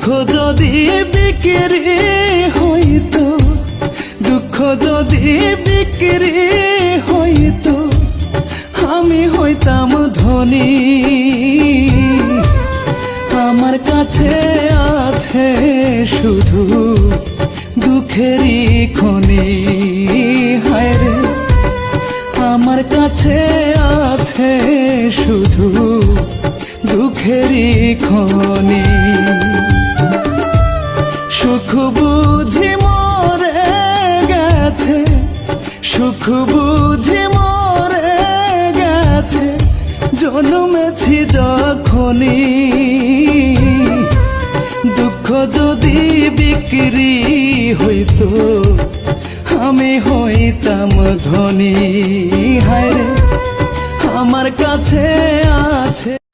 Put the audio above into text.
যদি বিক্রি হইতো, দুঃখ যদি বিক্রি হইতো, আমি হইতাম ধনী। আমার কাছে আছে শুধু দুঃখেরই খনি। হায় রে, আমার কাছে আছে শুধু দুঃখেরই খনি। সুখ বুঝি মরে গেছে, সুখ বুঝি মরে গেছে, জন্মেছি যখনই। দুঃখ যদি বিক্রি হইতো, আমি হইতাম ধনী। হায় রে, আমার কাছে আছে।